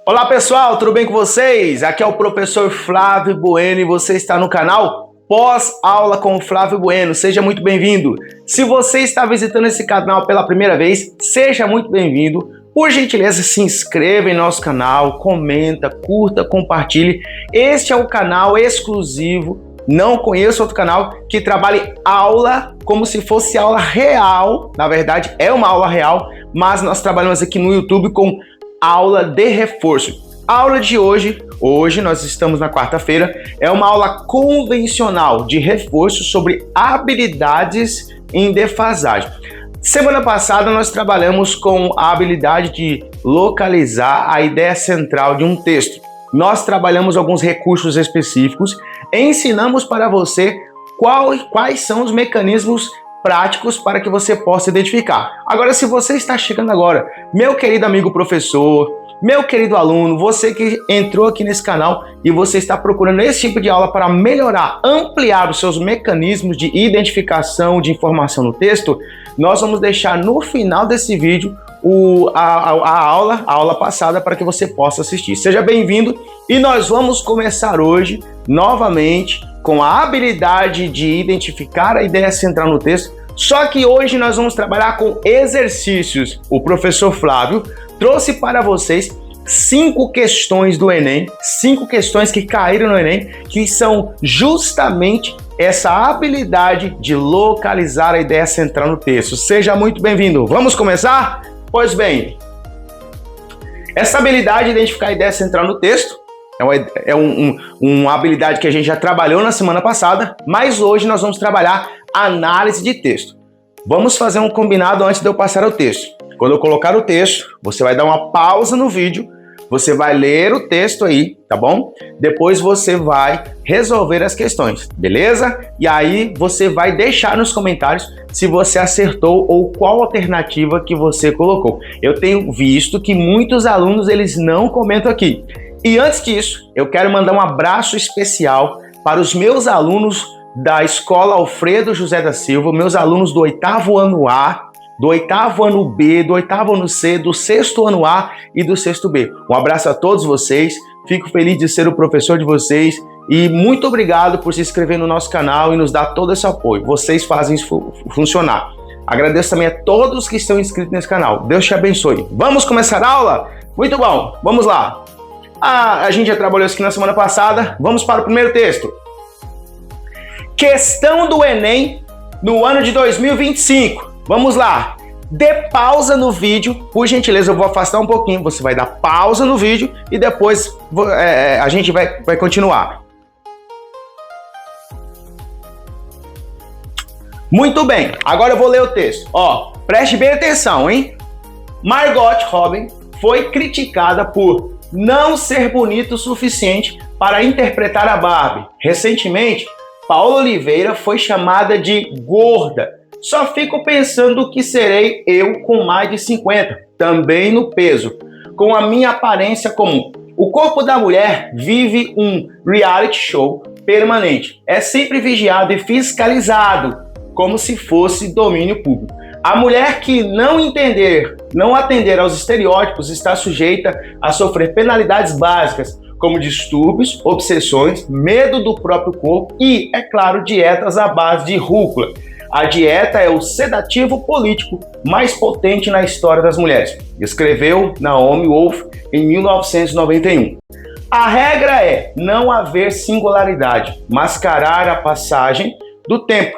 Olá pessoal, tudo bem com vocês? Aqui é o professor Flávio Bueno e você está no canal Pós-Aula com o Flávio Bueno. Seja muito bem-vindo. Se você está visitando esse canal pela primeira vez, seja muito bem-vindo. Por gentileza, se inscreva em nosso canal, comenta, curta, compartilhe. Este é um canal exclusivo. Não conheço outro canal que trabalhe aula como se fosse aula real. Na verdade, é uma aula real, mas nós trabalhamos aqui no YouTube com aula de reforço. A aula de hoje nós estamos na quarta-feira, é uma aula convencional de reforço sobre habilidades em defasagem. Semana passada nós trabalhamos com a habilidade de localizar a ideia central de um texto. Nós trabalhamos alguns recursos específicos, ensinamos para você quais são os mecanismos práticos para que você possa identificar. Agora, se você está chegando agora, meu querido amigo professor, meu querido aluno, você que entrou aqui nesse canal e você está procurando esse tipo de aula para melhorar, ampliar os seus mecanismos de identificação de informação no texto, nós vamos deixar no final desse vídeo a aula passada para que você possa assistir. Seja bem-vindo e nós vamos começar hoje novamente com a habilidade de identificar a ideia central no texto, só que hoje nós vamos trabalhar com exercícios. O professor Flávio trouxe para vocês 5 questões do Enem, 5 questões que caíram no Enem, que são justamente essa habilidade de localizar a ideia central no texto. Seja muito bem-vindo. Vamos começar? Pois bem, essa habilidade de identificar a ideia central no texto é uma habilidade que a gente já trabalhou na semana passada, mas hoje nós vamos trabalhar análise de texto. Vamos fazer um combinado antes de eu passar o texto. Quando eu colocar o texto, você vai dar uma pausa no vídeo, você vai ler o texto aí, tá bom? Depois você vai resolver as questões, beleza? E aí você vai deixar nos comentários se você acertou ou qual alternativa que você colocou. Eu tenho visto que muitos alunos eles não comentam aqui. E antes disso, eu quero mandar um abraço especial para os meus alunos da Escola Alfredo José da Silva, meus alunos do 8º ano A, do 8º ano B, do 8º ano C, do 6º ano A e do 6º B. Um abraço a todos vocês, fico feliz de ser o professor de vocês e muito obrigado por se inscrever no nosso canal e nos dar todo esse apoio. Vocês fazem isso funcionar. Agradeço também a todos que estão inscritos nesse canal. Deus te abençoe. Vamos começar a aula? Muito bom, vamos lá. A gente já trabalhou isso aqui na semana passada. Vamos para o primeiro texto. Questão do Enem no ano de 2025. Vamos lá. Dê pausa no vídeo. Por gentileza, eu vou afastar um pouquinho. Você vai dar pausa no vídeo e depois a gente vai continuar. Muito bem. Agora eu vou ler o texto. Ó, preste bem atenção, hein? Margot Robbie foi criticada por não ser bonito o suficiente para interpretar a Barbie. Recentemente, Paola Oliveira foi chamada de gorda. Só fico pensando o que serei eu com mais de 50, também no peso, com a minha aparência comum. O corpo da mulher vive um reality show permanente. É sempre vigiado e fiscalizado, como se fosse domínio público. A mulher que não atender aos estereótipos está sujeita a sofrer penalidades básicas, como distúrbios, obsessões, medo do próprio corpo e, é claro, dietas à base de rúcula. A dieta é o sedativo político mais potente na história das mulheres, escreveu Naomi Wolf em 1991. A regra é não haver singularidade, mascarar a passagem do tempo,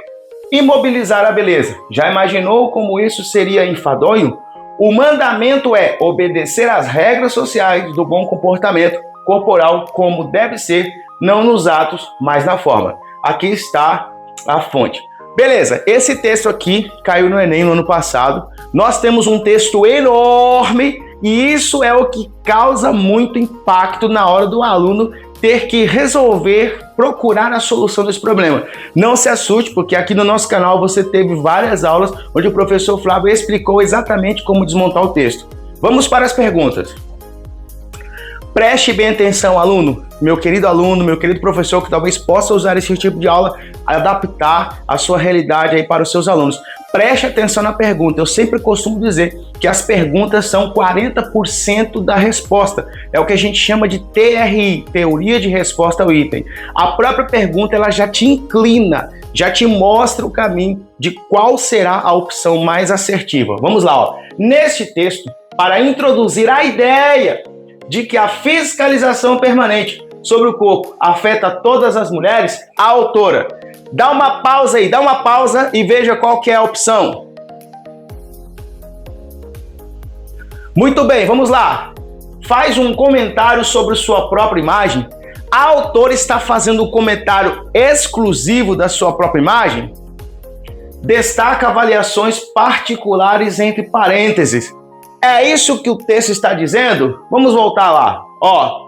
imobilizar a beleza. Já imaginou como isso seria enfadonho? O mandamento é obedecer às regras sociais do bom comportamento corporal como deve ser, não nos atos, mas na forma. Aqui está a fonte. Beleza, esse texto aqui caiu no Enem no ano passado. Nós temos um texto enorme e isso é o que causa muito impacto na hora do aluno ter que resolver, procurar a solução desse problema. Não se assuste, porque aqui no nosso canal você teve várias aulas onde o professor Flávio explicou exatamente como desmontar o texto. Vamos para as perguntas. Preste bem atenção, aluno, meu querido professor que talvez possa usar esse tipo de aula adaptar a sua realidade aí para os seus alunos. Preste atenção na pergunta. Eu sempre costumo dizer que as perguntas são 40% da resposta. É o que a gente chama de TRI, Teoria de Resposta ao Item. A própria pergunta ela já te inclina, já te mostra o caminho de qual será a opção mais assertiva. Vamos lá, ó. Neste texto, para introduzir a ideia de que a fiscalização permanente sobre o corpo afeta todas as mulheres, a autora dá uma pausa aí, dá uma pausa e veja qual que é a opção. Muito bem, vamos lá. Faz um comentário sobre sua própria imagem. A autora está fazendo um comentário exclusivo da sua própria imagem? Destaca avaliações particulares entre parênteses. É isso que o texto está dizendo? Vamos voltar lá. Ó.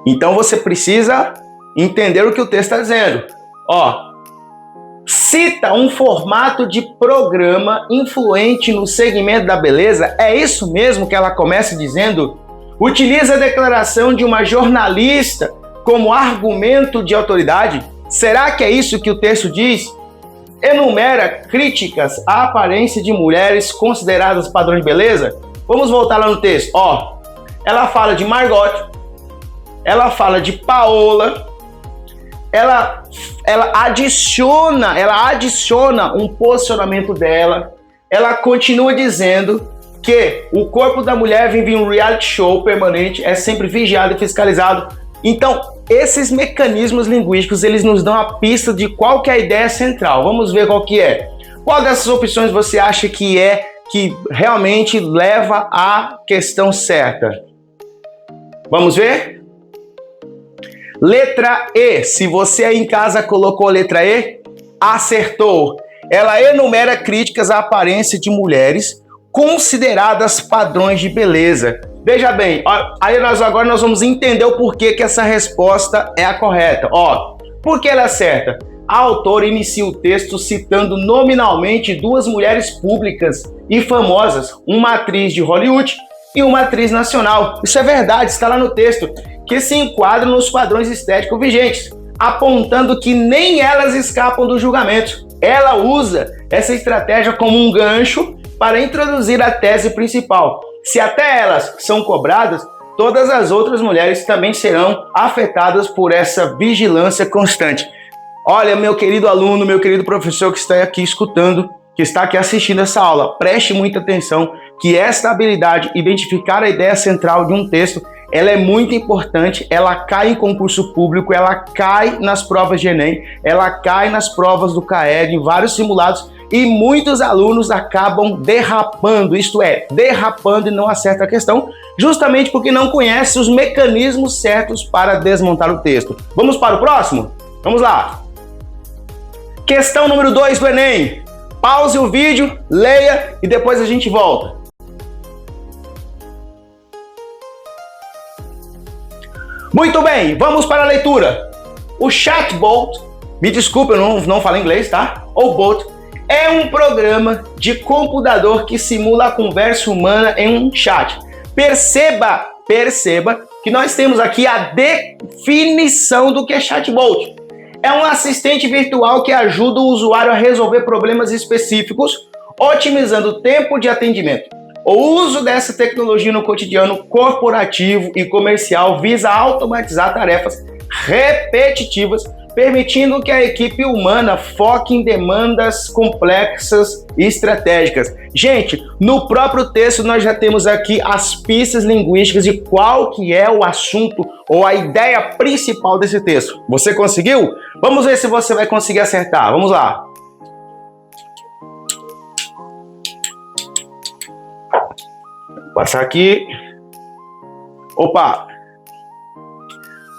Então você precisa entender o que o texto está dizendo. Ó. Cita um formato de programa influente no segmento da beleza. É isso mesmo que ela começa dizendo? Utiliza a declaração de uma jornalista como argumento de autoridade? Será que é isso que o texto diz? Enumera críticas à aparência de mulheres consideradas padrão de beleza? Vamos voltar lá no texto. Ó, ela fala de Margot, ela fala de Paola, ela adiciona um posicionamento dela, ela continua dizendo que o corpo da mulher vive em um reality show permanente, é sempre vigiado e fiscalizado. Então, esses mecanismos linguísticos, eles nos dão a pista de qual que é a ideia central. Vamos ver qual que é. Qual dessas opções você acha que realmente leva à questão certa? Vamos ver? Letra E. Se você aí em casa colocou a letra E, acertou. Ela enumera críticas à aparência de mulheres consideradas padrões de beleza. Veja bem, aí agora nós vamos entender o porquê que essa resposta é a correta. Ó, por que ela é certa? A autora inicia o texto citando nominalmente duas mulheres públicas e famosas, uma atriz de Hollywood e uma atriz nacional. Isso é verdade, está lá no texto, que se enquadram nos padrões estéticos vigentes, apontando que nem elas escapam do julgamento. Ela usa essa estratégia como um gancho para introduzir a tese principal. Se até elas são cobradas, todas as outras mulheres também serão afetadas por essa vigilância constante. Olha, meu querido aluno, meu querido professor que está aqui escutando, que está aqui assistindo essa aula, preste muita atenção que esta habilidade, identificar a ideia central de um texto, ela é muito importante, ela cai em concurso público, ela cai nas provas de Enem, ela cai nas provas do CAED, em vários simulados, e muitos alunos acabam derrapando, isto é, derrapando e não acertam a questão, justamente porque não conhecem os mecanismos certos para desmontar o texto. Vamos para o próximo? Vamos lá! Questão número 2 do Enem. Pause o vídeo, leia e depois a gente volta. Muito bem, vamos para a leitura. O chatbot, me desculpe, eu não falo inglês, tá? Ou bot, é um programa de computador que simula a conversa humana em um chat. Perceba que nós temos aqui a definição do que é chatbot. É um assistente virtual que ajuda o usuário a resolver problemas específicos, otimizando o tempo de atendimento. O uso dessa tecnologia no cotidiano corporativo e comercial visa automatizar tarefas repetitivas, permitindo que a equipe humana foque em demandas complexas e estratégicas. Gente, no próprio texto nós já temos aqui as pistas linguísticas de qual que é o assunto ou a ideia principal desse texto. Você conseguiu? Vamos ver se você vai conseguir acertar. Vamos lá. Vou passar aqui. Opa!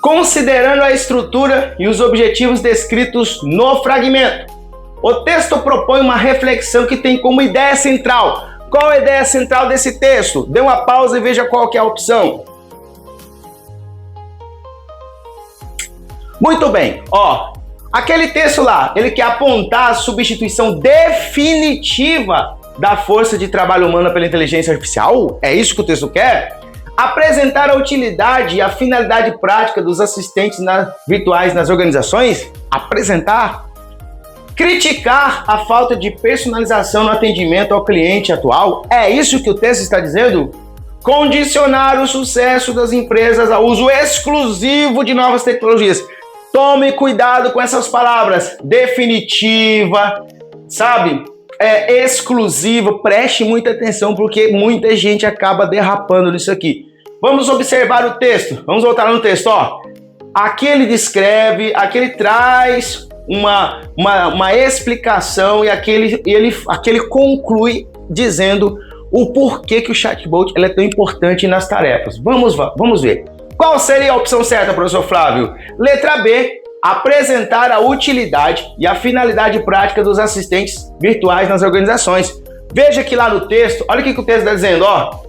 Considerando a estrutura e os objetivos descritos no fragmento, o texto propõe uma reflexão que tem como ideia central. Qual é a ideia central desse texto? Dê uma pausa e veja qual que é a opção. Muito bem, ó, aquele texto lá, ele quer apontar a substituição definitiva da força de trabalho humana pela inteligência artificial? É isso que o texto quer? Apresentar a utilidade e a finalidade prática dos assistentes virtuais nas organizações? apresentar, criticar a falta de personalização no atendimento ao cliente atual. É isso que o texto está dizendo? Condicionar o sucesso das empresas ao uso exclusivo de novas tecnologias. Tome cuidado com essas palavras. Definitiva, sabe? Exclusiva. Preste muita atenção porque muita gente acaba derrapando nisso aqui. Vamos observar o texto. Vamos voltar no texto, ó. Aqui ele descreve, aqui ele traz uma explicação e aqui ele conclui dizendo o porquê que o chatbot é tão importante nas tarefas. Vamos ver. Qual seria a opção certa, professor Flávio? Letra B, apresentar a utilidade e a finalidade prática dos assistentes virtuais nas organizações. Veja que lá no texto, olha o que o texto está dizendo, ó.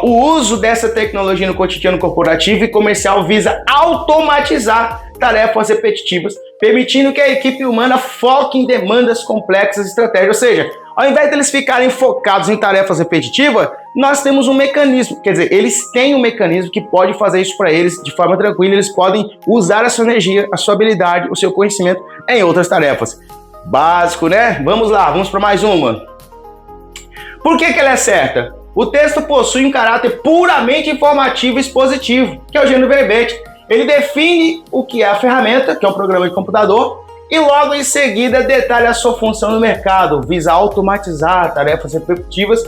O uso dessa tecnologia no cotidiano corporativo e comercial visa automatizar tarefas repetitivas, permitindo que a equipe humana foque em demandas complexas e estratégicas. Ou seja, ao invés deles ficarem focados em tarefas repetitivas, nós temos um mecanismo, quer dizer, eles têm um mecanismo que pode fazer isso para eles de forma tranquila, eles podem usar a sua energia, a sua habilidade, o seu conhecimento em outras tarefas. Básico, né? Vamos lá, vamos para mais uma. Por que ela é certa? O texto possui um caráter puramente informativo e expositivo, que é o gênero verbete. Ele define o que é a ferramenta, que é um programa de computador, e logo em seguida detalha a sua função no mercado, visa automatizar tarefas repetitivas,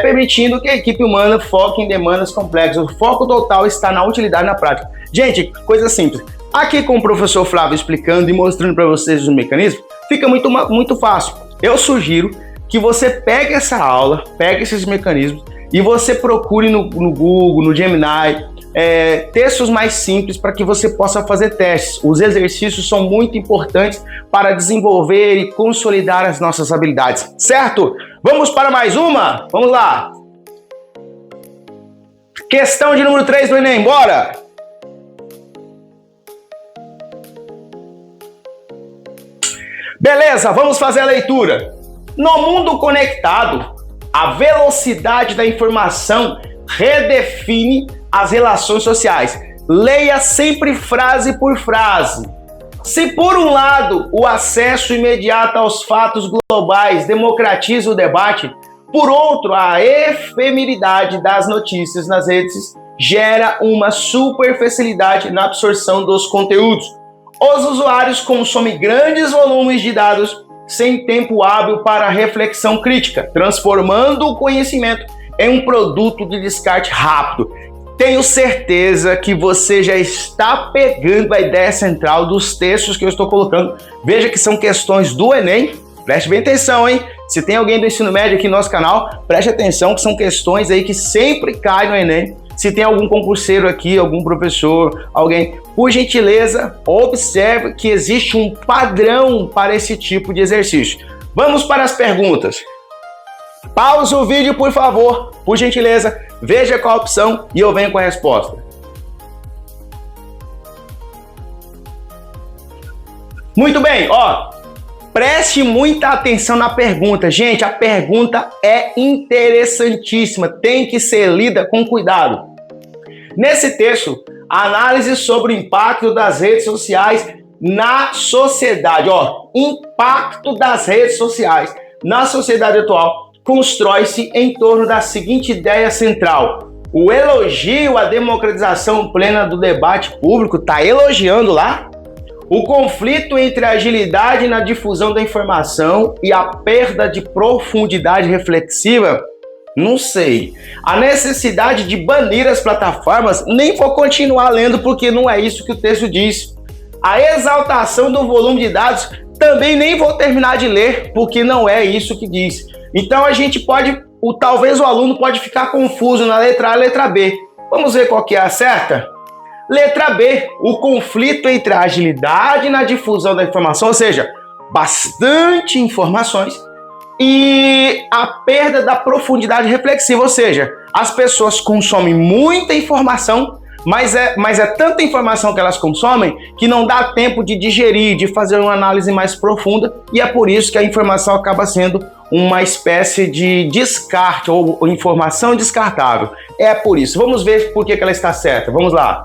permitindo que a equipe humana foque em demandas complexas. O foco total está na utilidade na prática. Gente, coisa simples. Aqui com o professor Flávio explicando e mostrando para vocês os mecanismos, fica muito fácil. Eu sugiro que você pegue essa aula, pegue esses mecanismos e você procure no Google, no Gemini, textos mais simples para que você possa fazer testes. Os exercícios são muito importantes para desenvolver e consolidar as nossas habilidades, certo? Vamos para mais uma? Vamos lá! Questão de número 3 do Enem, bora! Beleza, vamos fazer a leitura. No mundo conectado, a velocidade da informação redefine as relações sociais. Leia sempre frase por frase. Se por um lado o acesso imediato aos fatos globais democratiza o debate, por outro a efemeridade das notícias nas redes gera uma superficialidade na absorção dos conteúdos. Os usuários consomem grandes volumes de dados sem tempo hábil para reflexão crítica, transformando o conhecimento em um produto de descarte rápido. Tenho certeza que você já está pegando a ideia central dos textos que eu estou colocando. Veja que são questões do Enem. Preste bem atenção, hein? Se tem alguém do ensino médio aqui no nosso canal, preste atenção que são questões aí que sempre caem no Enem. Se tem algum concurseiro aqui, algum professor, alguém, por gentileza, observe que existe um padrão para esse tipo de exercício. Vamos para as perguntas. Pausa o vídeo, por favor, por gentileza, veja qual a opção e eu venho com a resposta. Muito bem, ó, preste muita atenção na pergunta. Gente, a pergunta é interessantíssima, tem que ser lida com cuidado. Nesse texto, análise sobre o impacto das redes sociais na sociedade. Ó, impacto das redes sociais na sociedade atual constrói-se em torno da seguinte ideia central. O elogio à democratização plena do debate público, tá elogiando lá? O conflito entre a agilidade na difusão da informação e a perda de profundidade reflexiva? Não sei. A necessidade de banir as plataformas? Nem vou continuar lendo porque não é isso que o texto diz. A exaltação do volume de dados? Também nem vou terminar de ler porque não é isso que diz. Então a gente pode, talvez o aluno pode ficar confuso na letra A e letra B. Vamos ver qual que é a certa? Letra B, o conflito entre a agilidade na difusão da informação, ou seja, bastante informações, e a perda da profundidade reflexiva, ou seja, as pessoas consomem muita informação, mas é tanta informação que elas consomem que não dá tempo de digerir, de fazer uma análise mais profunda, e é por isso que a informação acaba sendo uma espécie de descarte ou informação descartável. É por isso. Vamos ver por que ela está certa. Vamos lá.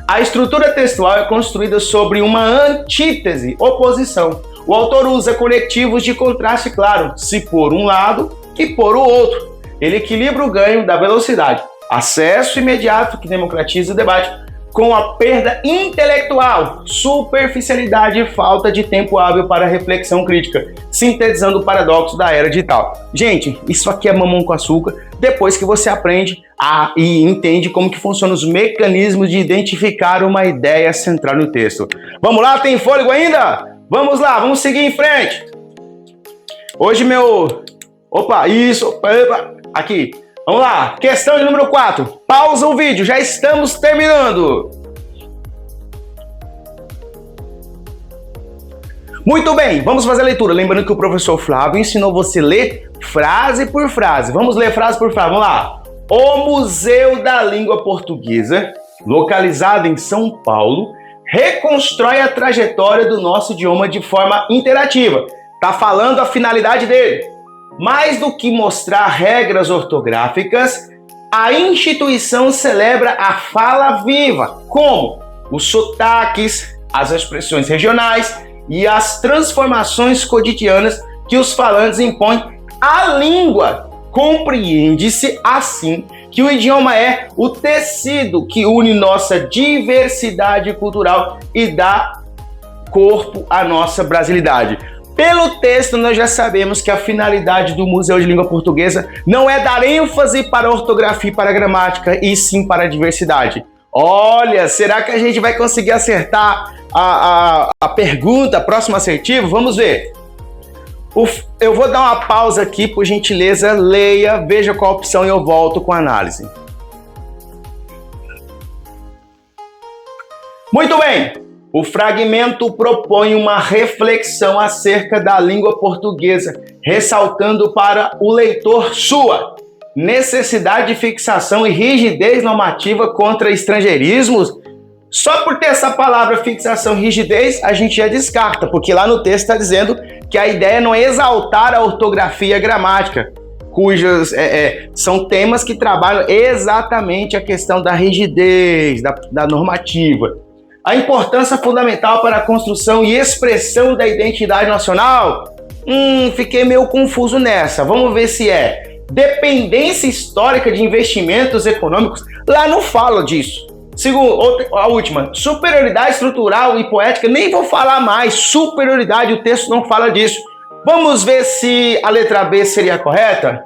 A estrutura textual é construída sobre uma antítese, oposição. O autor usa conectivos de contraste claro, se por um lado e por o outro. Ele equilibra o ganho da velocidade, acesso imediato que democratiza o debate, com a perda intelectual, superficialidade e falta de tempo hábil para reflexão crítica, sintetizando o paradoxo da era digital. Gente, isso aqui é mamão com açúcar, depois que você aprende e entende como que funcionam os mecanismos de identificar uma ideia central no texto. Vamos lá, tem fôlego ainda? Vamos lá, vamos seguir em frente. Hoje aqui. Vamos lá, questão de número 4. Pausa o vídeo, já estamos terminando. Muito bem, vamos fazer a leitura. Lembrando que o professor Flávio ensinou você a ler frase por frase. Vamos ler frase por frase, vamos lá. O Museu da Língua Portuguesa, localizado em São Paulo, reconstrói a trajetória do nosso idioma de forma interativa. Tá falando a finalidade dele. Mais do que mostrar regras ortográficas, a instituição celebra a fala viva, como os sotaques, as expressões regionais e as transformações cotidianas que os falantes impõem à língua. Compreende-se, assim, que o idioma é o tecido que une nossa diversidade cultural e dá corpo à nossa brasilidade. Pelo texto, nós já sabemos que a finalidade do Museu de Língua Portuguesa não é dar ênfase para a ortografia e para a gramática, e sim para a diversidade. Olha, será que a gente vai conseguir acertar a pergunta, próximo assertivo? Vamos ver. Eu vou dar uma pausa aqui, por gentileza, leia, veja qual opção e eu volto com a análise. Muito bem! O fragmento propõe uma reflexão acerca da língua portuguesa, ressaltando para o leitor sua necessidade de fixação e rigidez normativa contra estrangeirismos. Só por ter essa palavra fixação e rigidez, a gente já descarta, porque lá no texto está dizendo que a ideia não é exaltar a ortografia e a gramática, cujos são temas que trabalham exatamente a questão da rigidez, da normativa. A importância fundamental para a construção e expressão da identidade nacional? Fiquei meio confuso nessa. Vamos ver se é dependência histórica de investimentos econômicos. Lá não fala disso. Segundo, a última, superioridade estrutural e poética. Nem vou falar mais. Superioridade, o texto não fala disso. Vamos ver se a letra B seria a correta?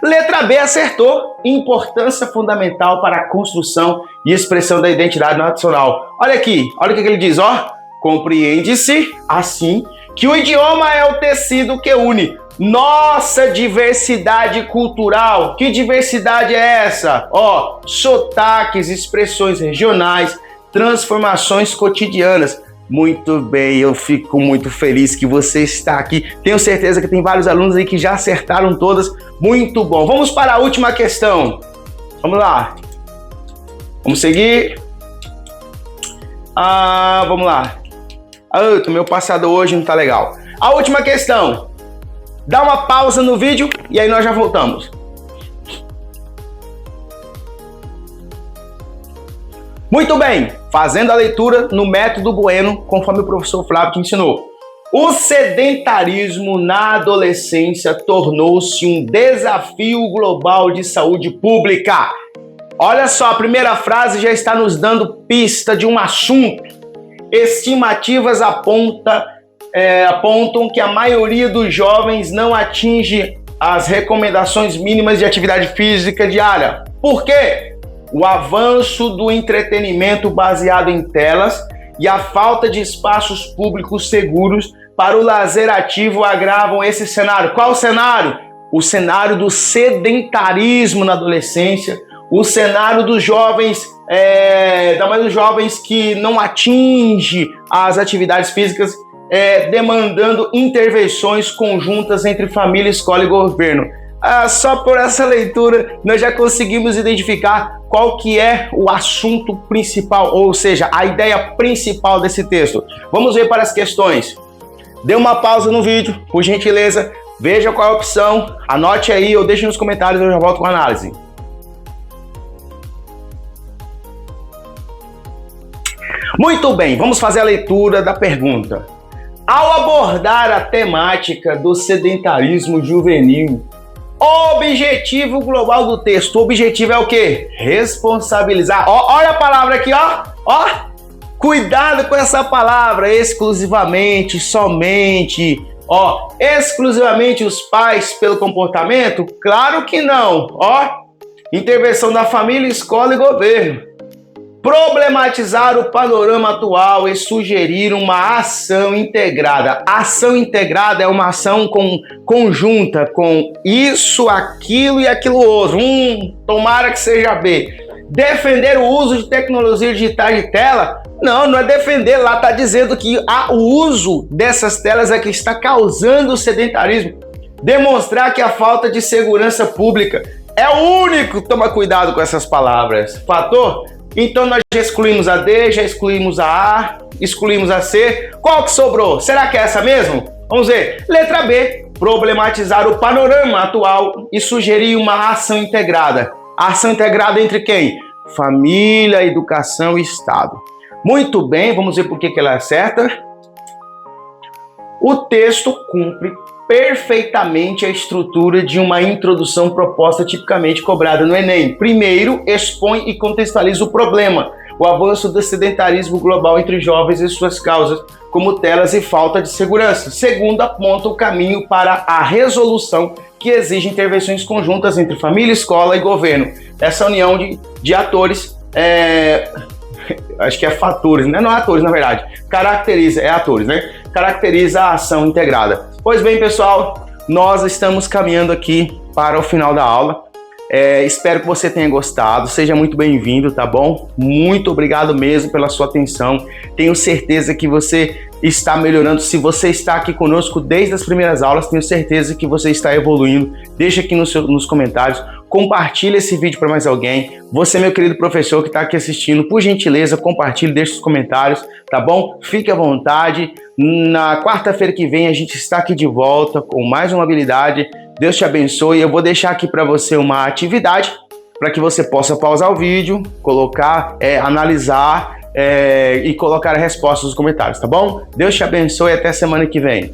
Letra B acertou. Importância fundamental para a construção e expressão da identidade nacional. Olha aqui, olha o que ele diz, ó. Compreende-se, assim, que o idioma é o tecido que une nossa diversidade cultural. Que diversidade é essa? Ó, sotaques, expressões regionais, transformações cotidianas. Muito bem, eu fico muito feliz que você está aqui. Tenho certeza que tem vários alunos aí que já acertaram todas. Muito bom. Vamos para a última questão. Vamos lá. Vamos seguir. Vamos lá. O meu passado hoje não tá legal. A última questão. Dá uma pausa no vídeo e aí nós já voltamos. Muito bem, fazendo a leitura no método Bueno, conforme o professor Flávio te ensinou. O sedentarismo na adolescência tornou-se um desafio global de saúde pública. Olha só, a primeira frase já está nos dando pista de um assunto. Estimativas apontam que a maioria dos jovens não atinge as recomendações mínimas de atividade física diária. Por quê? O avanço do entretenimento baseado em telas e a falta de espaços públicos seguros para o lazer ativo agravam esse cenário. Qual cenário? O cenário do sedentarismo na adolescência, o cenário dos jovens, da maioria dos jovens que não atinge as atividades físicas, demandando intervenções conjuntas entre família, escola e governo. Só por essa leitura nós já conseguimos identificar qual que é o assunto principal, ou seja, a ideia principal desse texto. Vamos ver para as questões. Dê uma pausa no vídeo, por gentileza, veja qual é a opção, anote aí ou deixe nos comentários e eu já volto com a análise. Muito bem, vamos fazer a leitura da pergunta. Ao abordar a temática do sedentarismo juvenil, o objetivo global do texto, o objetivo é o quê? Responsabilizar. Olha a palavra aqui, ó. Cuidado com essa palavra, exclusivamente, somente. Exclusivamente os pais pelo comportamento? Claro que não. Intervenção da família, escola e governo. Problematizar o panorama atual e sugerir uma ação integrada. Ação integrada é uma ação conjunta com isso, aquilo e aquilo outro. Tomara que seja B. Defender o uso de tecnologia digital de tela? Não é defender. Lá está dizendo que o uso dessas telas é que está causando o sedentarismo. Demonstrar que a falta de segurança pública é o único. Toma cuidado com essas palavras. Fator? Então nós já excluímos a D, já excluímos a A, excluímos a C. Qual que sobrou? Será que é essa mesmo? Vamos ver. Letra B. Problematizar o panorama atual e sugerir uma ação integrada. Ação integrada entre quem? Família, educação e Estado. Muito bem, vamos ver por que ela é certa. O texto cumpre perfeitamente a estrutura de uma introdução proposta tipicamente cobrada no Enem. Primeiro, expõe e contextualiza o problema, o avanço do sedentarismo global entre jovens e suas causas, como telas e falta de segurança. Segundo, aponta o caminho para a resolução que exige intervenções conjuntas entre família, escola e governo. Essa união de atores, acho que é fatores, né? Não é atores, na verdade. Caracteriza a ação integrada. Pois bem, pessoal, nós estamos caminhando aqui para o final da aula. Espero que você tenha gostado, seja muito bem-vindo, tá bom? Muito obrigado mesmo pela sua atenção. Tenho certeza que você está melhorando. Se você está aqui conosco desde as primeiras aulas, tenho certeza que você está evoluindo. Deixa aqui nos comentários, compartilha esse vídeo para mais alguém. Você, meu querido professor que está aqui assistindo, por gentileza, compartilhe, deixe os comentários, tá bom? Fique à vontade. Na quarta-feira que vem a gente está aqui de volta com mais uma habilidade. Deus te abençoe. Eu vou deixar aqui para você uma atividade para que você possa pausar o vídeo, colocar, analisar e colocar a resposta nos comentários, tá bom? Deus te abençoe e até semana que vem.